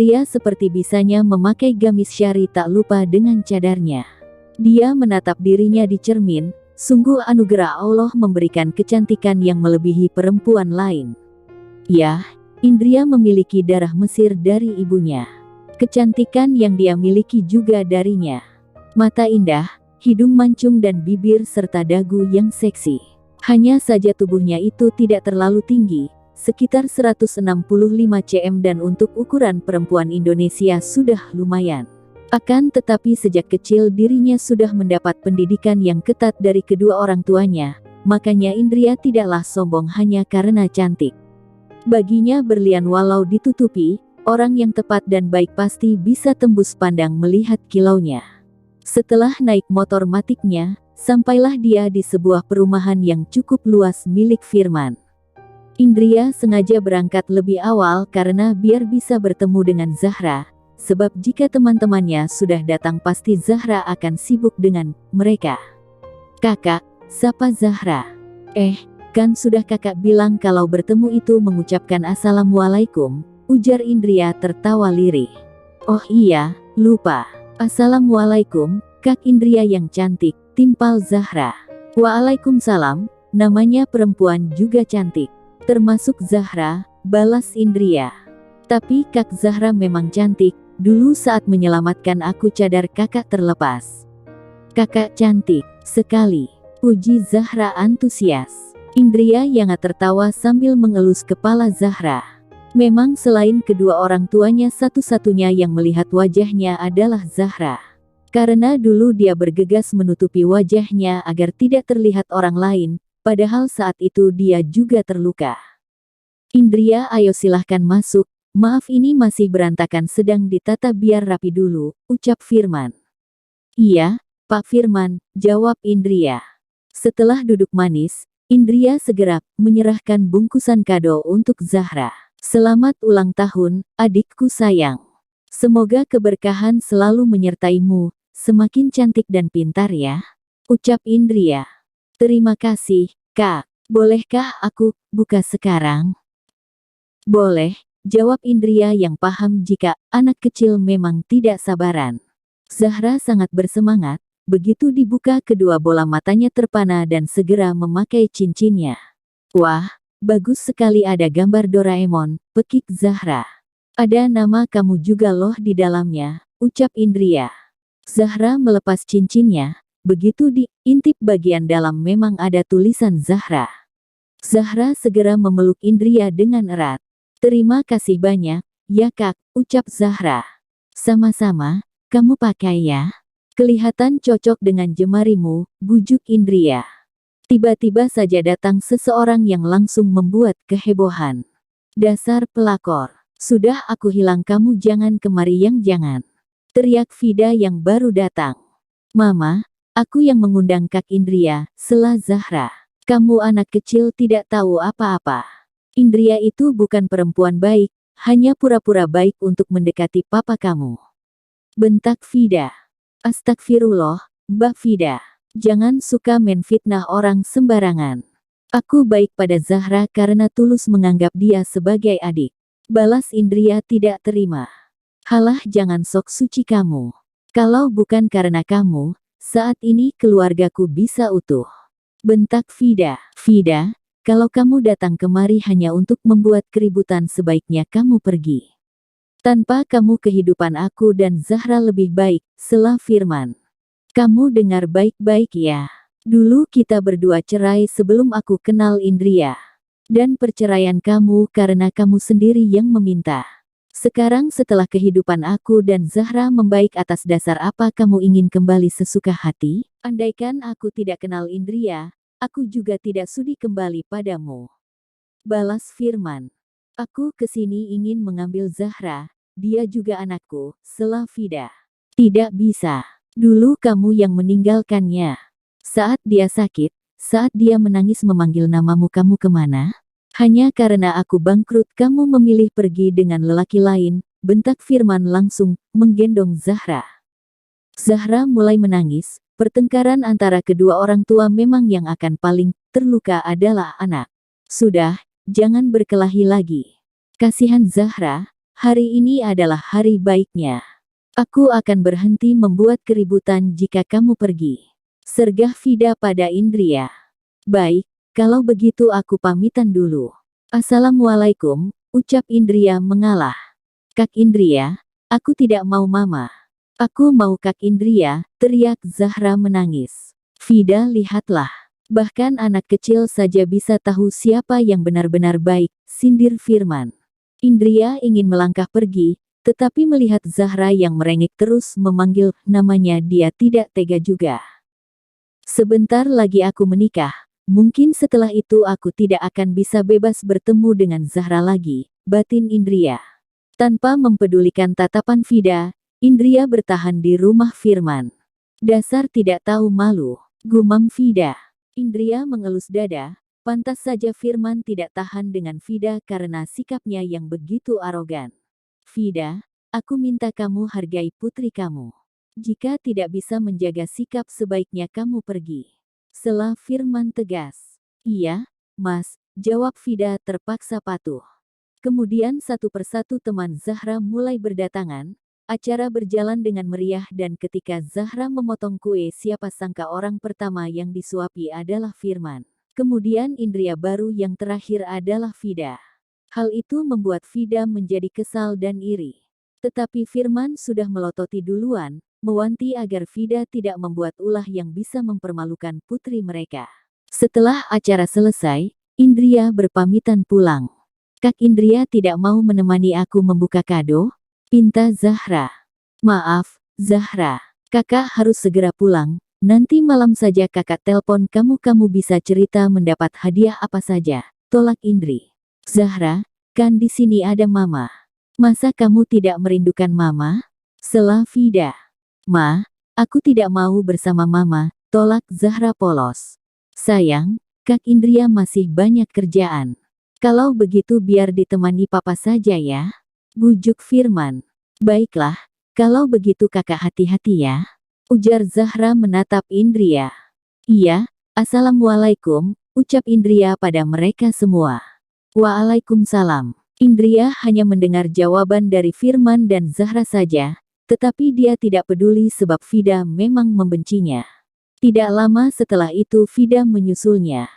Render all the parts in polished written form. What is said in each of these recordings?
Indria seperti bisanya memakai gamis syari tak lupa dengan cadarnya. Dia menatap dirinya di cermin, sungguh anugerah Allah memberikan kecantikan yang melebihi perempuan lain. Ya, Indria memiliki darah Mesir dari ibunya. Kecantikan yang dia miliki juga darinya. Mata indah, hidung mancung dan bibir serta dagu yang seksi. Hanya saja tubuhnya itu tidak terlalu tinggi, sekitar 165 cm dan untuk ukuran perempuan Indonesia sudah lumayan. Akan tetapi sejak kecil dirinya sudah mendapat pendidikan yang ketat dari kedua orang tuanya, makanya Indria tidaklah sombong hanya karena cantik. Baginya berlian walau ditutupi, orang yang tepat dan baik pasti bisa tembus pandang melihat kilaunya. Setelah naik motor matiknya, sampailah dia di sebuah perumahan yang cukup luas milik Firman. Indria sengaja berangkat lebih awal karena biar bisa bertemu dengan Zahra, sebab jika teman-temannya sudah datang pasti Zahra akan sibuk dengan mereka. "Kakak," sapa Zahra. Kan sudah kakak bilang kalau bertemu itu mengucapkan Assalamualaikum," ujar Indria tertawa lirih. "Oh iya, lupa. Assalamualaikum, Kak Indria yang cantik," timpal Zahra. "Waalaikumsalam, namanya perempuan juga cantik. Termasuk Zahra," balas Indria. "Tapi Kak Zahra memang cantik, dulu saat menyelamatkan aku cadar kakak terlepas." "Kakak cantik sekali," puji Zahra antusias. Indria yang tertawa sambil mengelus kepala Zahra. Memang selain kedua orang tuanya satu-satunya yang melihat wajahnya adalah Zahra. Karena dulu dia bergegas menutupi wajahnya agar tidak terlihat orang lain, padahal saat itu dia juga terluka. "Indria, ayo silahkan masuk, maaf ini masih berantakan sedang ditata biar rapi dulu," ucap Firman. "Iya, Pak Firman," jawab Indria. Setelah duduk manis, Indria segera menyerahkan bungkusan kado untuk Zahra. "Selamat ulang tahun, adikku sayang. Semoga keberkahan selalu menyertaimu, semakin cantik dan pintar ya," ucap Indria. "Terima kasih, Kak. Bolehkah aku buka sekarang?" "Boleh," jawab Indria yang paham jika anak kecil memang tidak sabaran. Zahra sangat bersemangat, begitu dibuka kedua bola matanya terpana dan segera memakai cincinnya. "Wah, bagus sekali, ada gambar Doraemon," pekik Zahra. "Ada nama kamu juga loh di dalamnya," ucap Indria. Zahra melepas cincinnya, begitu diintip bagian dalam memang ada tulisan Zahra. Zahra segera memeluk Indria dengan erat. "Terima kasih banyak, ya Kak," ucap Zahra. "Sama-sama, kamu pakai ya. Kelihatan cocok dengan jemarimu," bujuk Indria. Tiba-tiba saja datang seseorang yang langsung membuat kehebohan. "Dasar pelakor, sudah aku hilang kamu jangan kemari yang jangan," teriak Vida yang baru datang. "Mama, aku yang mengundang Kak Indria," sela Zahra. "Kamu anak kecil tidak tahu apa-apa. Indria itu bukan perempuan baik, hanya pura-pura baik untuk mendekati papa kamu," bentak Vida. "Astagfirullah, Mbak Vida. Jangan suka menfitnah orang sembarangan. Aku baik pada Zahra karena tulus menganggap dia sebagai adik," balas Indria tidak terima. "Halah, jangan sok suci kamu. Kalau bukan karena kamu, saat ini keluargaku bisa utuh," bentak Vida. "Vida, kalau kamu datang kemari hanya untuk membuat keributan sebaiknya kamu pergi. Tanpa kamu kehidupan aku dan Zahra lebih baik," sela Firman. "Kamu dengar baik-baik ya. Dulu kita berdua cerai sebelum aku kenal Indria. Dan perceraian kamu karena kamu sendiri yang meminta. Sekarang setelah kehidupan aku dan Zahra membaik, atas dasar apa kamu ingin kembali sesuka hati? Andaikan aku tidak kenal Indria, aku juga tidak sudi kembali padamu," balas Firman. "Aku kesini ingin mengambil Zahra, dia juga anakku," sela Vida. "Tidak bisa. Dulu kamu yang meninggalkannya. Saat dia sakit, saat dia menangis memanggil namamu, kamu kemana? Hanya karena aku bangkrut kamu memilih pergi dengan lelaki lain," bentak Firman langsung menggendong Zahra. Zahra mulai menangis. Pertengkaran antara kedua orang tua memang yang akan paling terluka adalah anak. "Sudah, jangan berkelahi lagi. Kasihan Zahra, Hari ini adalah hari baiknya. Aku akan berhenti membuat keributan jika kamu pergi. Sergah Vida pada Indria. Baik, kalau begitu aku pamitan dulu. Assalamualaikum, ucap Indria mengalah. Kak Indria, aku tidak mau mama. Aku mau Kak Indria, teriak Zahra menangis. Vida, lihatlah. Bahkan anak kecil saja bisa tahu siapa yang benar-benar baik, sindir Firman. Indria ingin melangkah pergi, tetapi melihat Zahra yang merengek terus memanggil namanya, dia tidak tega juga. Sebentar lagi aku menikah. Mungkin setelah itu aku tidak akan bisa bebas bertemu dengan Zahra lagi, batin Indria. Tanpa mempedulikan tatapan Vida, Indria bertahan di rumah Firman. Dasar tidak tahu malu, gumam Vida. Indria mengelus dada, pantas saja Firman tidak tahan dengan Vida karena sikapnya yang begitu arogan. Vida, aku minta kamu hargai putri kamu. Jika tidak bisa menjaga sikap sebaiknya kamu pergi. Sela Firman tegas. Iya, Mas, jawab Vida terpaksa patuh. Kemudian satu persatu teman Zahra mulai berdatangan, acara berjalan dengan meriah dan ketika Zahra memotong kue siapa sangka orang pertama yang disuapi adalah Firman. Kemudian Indria baru yang terakhir adalah Vida. Hal itu membuat Vida menjadi kesal dan iri. Tetapi Firman sudah melototi duluan, mewanti agar Vida tidak membuat ulah yang bisa mempermalukan putri mereka. Setelah acara selesai, Indria berpamitan pulang. Kak Indria tidak mau menemani aku membuka kado? Pinta Zahra. Maaf, Zahra. Kakak harus segera pulang, nanti malam saja kakak telpon kamu bisa cerita mendapat hadiah apa saja, tolak Indri. Zahra, kan di sini ada mama. Masa kamu tidak merindukan mama? Sela Vida. Ma, aku tidak mau bersama mama, tolak Zahra polos. Sayang, Kak Indria masih banyak kerjaan. Kalau begitu biar ditemani papa saja ya. Bujuk Firman. Baiklah, kalau begitu kakak hati-hati ya. Ujar Zahra menatap Indria. Iya, assalamualaikum, ucap Indria pada mereka semua. Waalaikumsalam. Indria hanya mendengar jawaban dari Firman dan Zahra saja, tetapi dia tidak peduli sebab Vida memang membencinya. Tidak lama setelah itu Vida menyusulnya.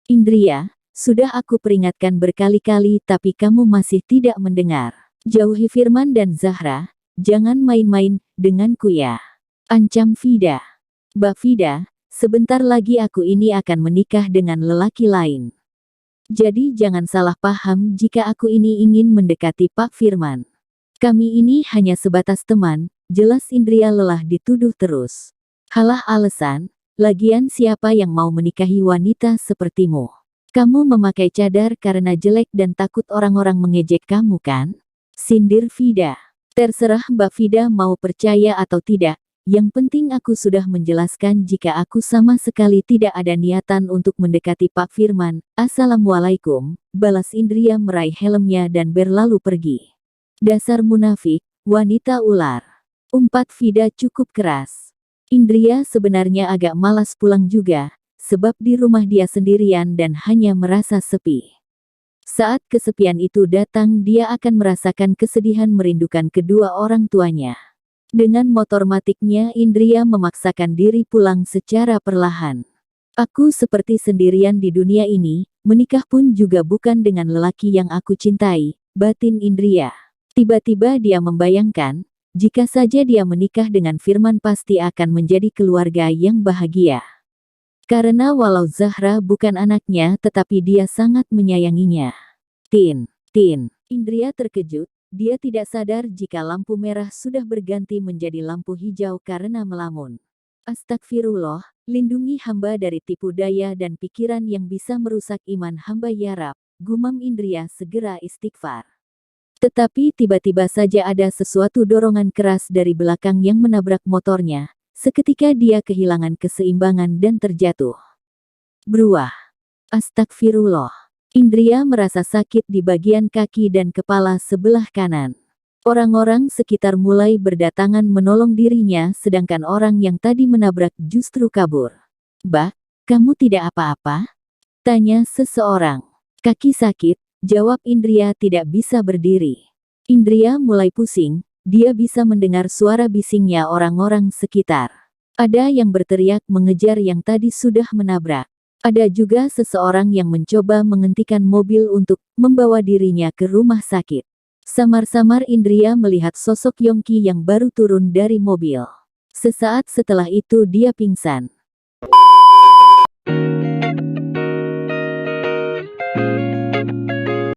Indria, sudah aku peringatkan berkali-kali tapi kamu masih tidak mendengar. Jauhi Firman dan Zahra, jangan main-main denganku ya. Ancam Vida. Mbak Vida, sebentar lagi aku ini akan menikah dengan lelaki lain. Jadi jangan salah paham jika aku ini ingin mendekati Pak Firman. Kami ini hanya sebatas teman, jelas Indria lelah dituduh terus. Halah alasan, lagian siapa yang mau menikahi wanita sepertimu? Kamu memakai cadar karena jelek dan takut orang-orang mengejek kamu kan? Sindir Vida. Terserah Mbak Vida mau percaya atau tidak. Yang penting aku sudah menjelaskan jika aku sama sekali tidak ada niatan untuk mendekati Pak Firman. Assalamualaikum, balas Indria meraih helmnya dan berlalu pergi. Dasar munafik, wanita ular. Umpat Vida cukup keras. Indria sebenarnya agak malas pulang juga, sebab di rumah dia sendirian dan hanya merasa sepi. Saat kesepian itu datang dia akan merasakan kesedihan merindukan kedua orang tuanya. Dengan motor matiknya Indria memaksakan diri pulang secara perlahan. Aku seperti sendirian di dunia ini, menikah pun juga bukan dengan lelaki yang aku cintai, batin Indria. Tiba-tiba dia membayangkan, jika saja dia menikah dengan Firman pasti akan menjadi keluarga yang bahagia. Karena walau Zahra bukan anaknya tetapi dia sangat menyayanginya. Tin. Indria terkejut. Dia tidak sadar jika lampu merah sudah berganti menjadi lampu hijau karena melamun. Astagfirullah, lindungi hamba dari tipu daya dan pikiran yang bisa merusak iman hamba ya Rab, gumam Indria segera istighfar. Tetapi tiba-tiba saja ada sesuatu dorongan keras dari belakang yang menabrak motornya. Seketika dia kehilangan keseimbangan dan terjatuh. Bruah. Astagfirullah. Indria merasa sakit di bagian kaki dan kepala sebelah kanan. Orang-orang sekitar mulai berdatangan menolong dirinya sedangkan orang yang tadi menabrak justru kabur. Bah, kamu tidak apa-apa? Tanya seseorang. Kaki sakit, jawab Indria tidak bisa berdiri. Indria mulai pusing, dia bisa mendengar suara bisingnya orang-orang sekitar. Ada yang berteriak mengejar yang tadi sudah menabrak. Ada juga seseorang yang mencoba menghentikan mobil untuk membawa dirinya ke rumah sakit. Samar-samar Indria melihat sosok Yongki yang baru turun dari mobil. Sesaat setelah itu dia pingsan.